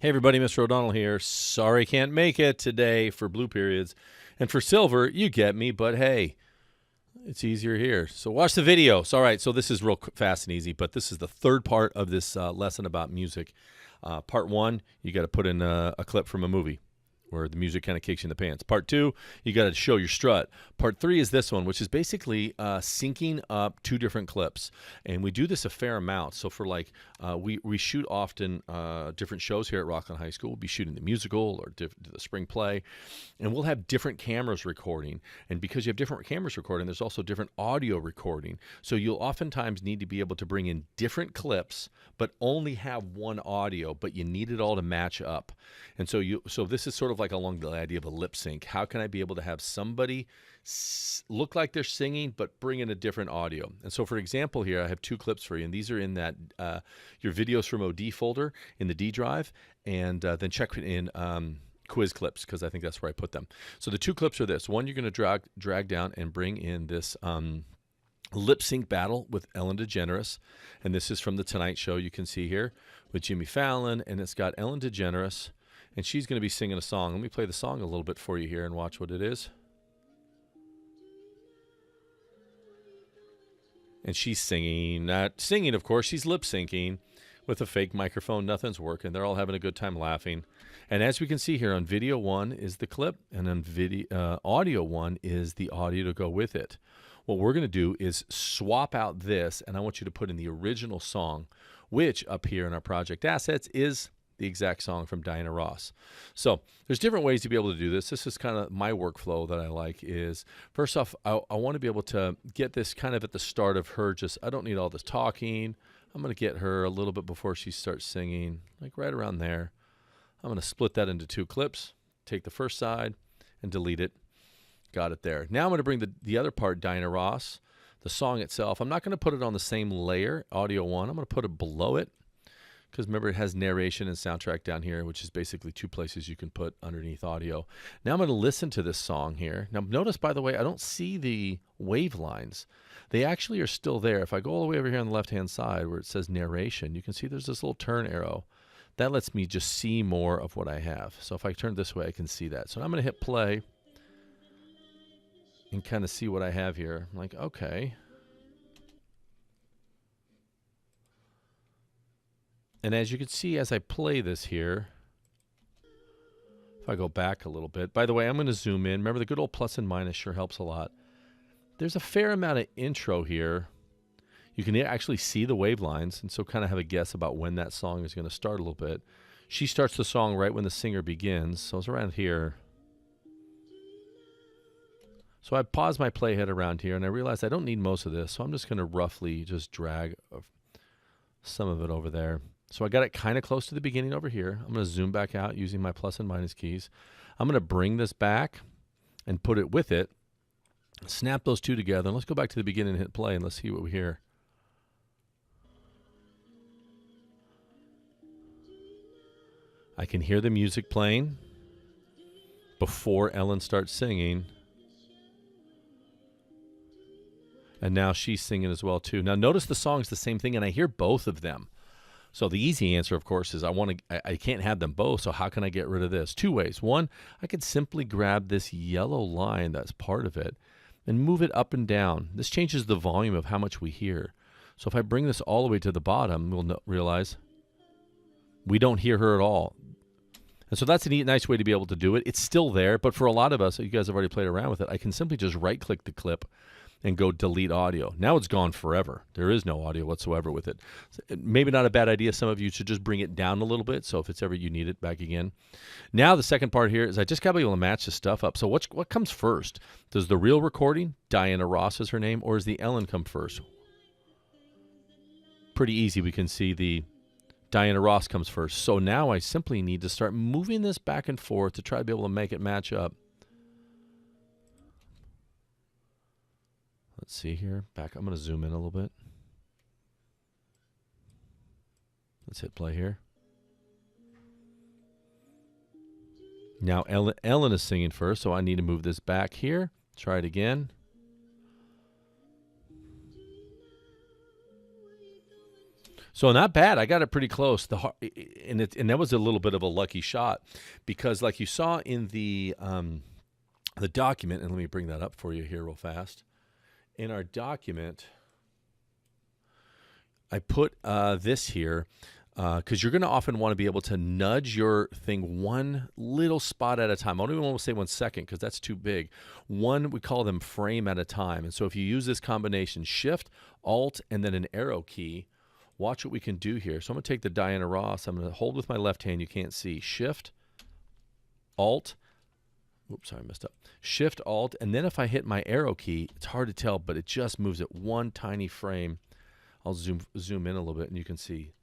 Hey everybody, Mr. O'Donnell here. Sorry can't make it today for Blue Periods. And for Silver, you get me, but hey, it's easier here. So watch the video. So, all right, so this is real fast and easy, but this is the third part of this lesson about music. Part one, you got to put in a clip from a movie where the music kind of kicks you in the pants. Part two, you got to show your strut. Part three is this one, which is basically syncing up two different clips. And we do this a fair amount. So for we shoot often different shows here at Rockland High School. We'll be shooting the musical or the spring play. And we'll have different cameras recording. And because you have different cameras recording, there's also different audio recording. So you'll oftentimes need to be able to bring in different clips, but only have one audio, but you need it all to match up. And so this is sort of like along the idea of a lip sync. How can I be able to have somebody look like they're singing but bring in a different audio? And so for example here, I have two clips for you, and these are in that your videos from OD folder in the D drive, and then check in quiz clips, because I think that's where I put them. So the two clips are this. One, you're going to drag down and bring in this lip sync battle with Ellen DeGeneres, and this is from the Tonight Show. You can see here with Jimmy Fallon, and it's got Ellen DeGeneres, and she's going to be singing a song. Let me play the song a little bit for you here and watch what it is. And she's singing, not singing, of course, she's lip syncing with a fake microphone. Nothing's working. They're all having a good time laughing. And as we can see here, on video one is the clip, and on audio one is the audio to go with it. What we're going to do is swap out this, and I want you to put in the original song, which up here in our project assets is the exact song from Diana Ross. So there's different ways to be able to do this. This is kind of my workflow that I like. Is first off, I want to be able to get this kind of at the start of her. I don't need all this talking. I'm going to get her a little bit before she starts singing, like right around there. I'm going to split that into two clips, take the first side and delete it. Got it there. Now I'm going to bring the other part, Diana Ross, the song itself. I'm not going to put it on the same layer, audio one. I'm going to put it below it, because remember, it has narration and soundtrack down here, which is basically two places you can put underneath audio. Now I'm going to listen to this song here. Now notice, by the way, I don't see the wave lines. They actually are still there. If I go all the way over here on the left-hand side where it says narration, you can see there's this little turn arrow. That lets me just see more of what I have. So if I turn this way, I can see that. So I'm going to hit play and kind of see what I have here. I'm like, okay. And as you can see, as I play this here, if I go back a little bit, by the way, I'm going to zoom in. Remember, the good old plus and minus sure helps a lot. There's a fair amount of intro here. You can actually see the wave lines, and so kind of have a guess about when that song is going to start a little bit. She starts the song right when the singer begins, so it's around here. So I pause my playhead around here, and I realize I don't need most of this, so I'm just going to roughly just drag some of it over there. So I got it kind of close to the beginning over here. I'm going to zoom back out using my plus and minus keys. I'm going to bring this back and put it with it. Snap those two together. And let's go back to the beginning and hit play, and let's see what we hear. I can hear the music playing before Ellen starts singing. And now she's singing as well, too. Now notice the song's the same thing, and I hear both of them. So the easy answer, of course, is I can't have them both, so how can I get rid of this? Two ways. One, I could simply grab this yellow line that's part of it and move it up and down. This changes the volume of how much we hear. So if I bring this all the way to the bottom, we'll realize we don't hear her at all. And so that's a neat, nice way to be able to do it. It's still there, but for a lot of us, you guys have already played around with it, I can simply just right-click the clip and go delete audio. Now it's gone forever. There is no audio whatsoever with it. Maybe not a bad idea. Some of you should just bring it down a little bit, so if it's ever you need it back again. Now the second part here is I just got to be able to match this stuff up. So what comes first? Does the real recording, Diana Ross is her name, or does the Ellen come first? Pretty easy. We can see the Diana Ross comes first. So now I simply need to start moving this back and forth to try to be able to make it match up. Let's see here. Back. I'm going to zoom in a little bit. Let's hit play here. Now Ellen is singing first, so I need to move this back here. Try it again. So not bad. I got it pretty close. And that was a little bit of a lucky shot, because like you saw in the document, and let me bring that up for you here real fast. In our document, I put this here because you're going to often want to be able to nudge your thing one little spot at a time. I don't even want to say 1 second because that's too big. We call them frame at a time. And so if you use this combination, Shift, Alt, and then an arrow key, watch what we can do here. So I'm going to take the Diana Ross. I'm going to hold with my left hand. You can't see. Shift, Alt. Oops, sorry, I messed up. Shift, Alt, and then if I hit my arrow key, it's hard to tell, but it just moves it one tiny frame. I'll zoom in a little bit, and you can see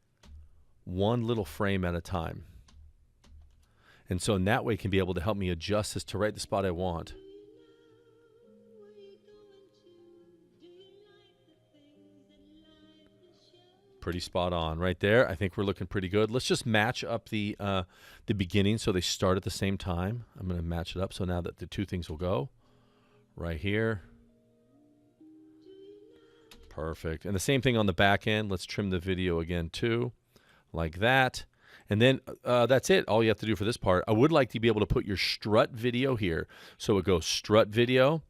one little frame at a time. And so in that way, it can be able to help me adjust this to right the spot I want. Pretty spot on right there. I think we're looking pretty good. Let's just match up the beginning so they start at the same time. I'm going to match it up so now that the two things will go right here. Perfect. And the same thing on the back end. Let's trim the video again too, like that. And then that's it. All you have to do for this part. I would like to be able to put your strut video here. So it goes strut video,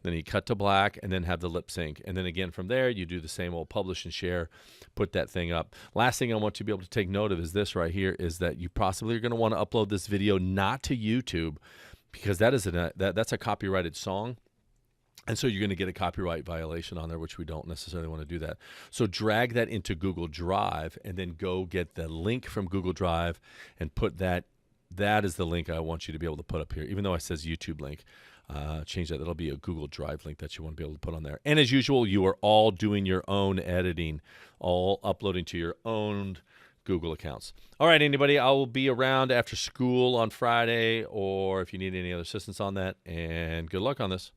then you cut to black, and then have the lip sync. And then again from there, you do the same old publish and share, put that thing up. Last thing I want you to be able to take note of is this right here, is that you possibly are going to want to upload this video not to YouTube, because that's a copyrighted song. And so you're going to get a copyright violation on there, which we don't necessarily want to do that. So drag that into Google Drive and then go get the link from Google Drive and put that. That is the link I want you to be able to put up here, even though it says YouTube link. Change that. That'll be a Google Drive link that you want to be able to put on there. And as usual, you are all doing your own editing, all uploading to your own Google accounts. All right, anybody, I will be around after school on Friday, or if you need any other assistance on that, and good luck on this.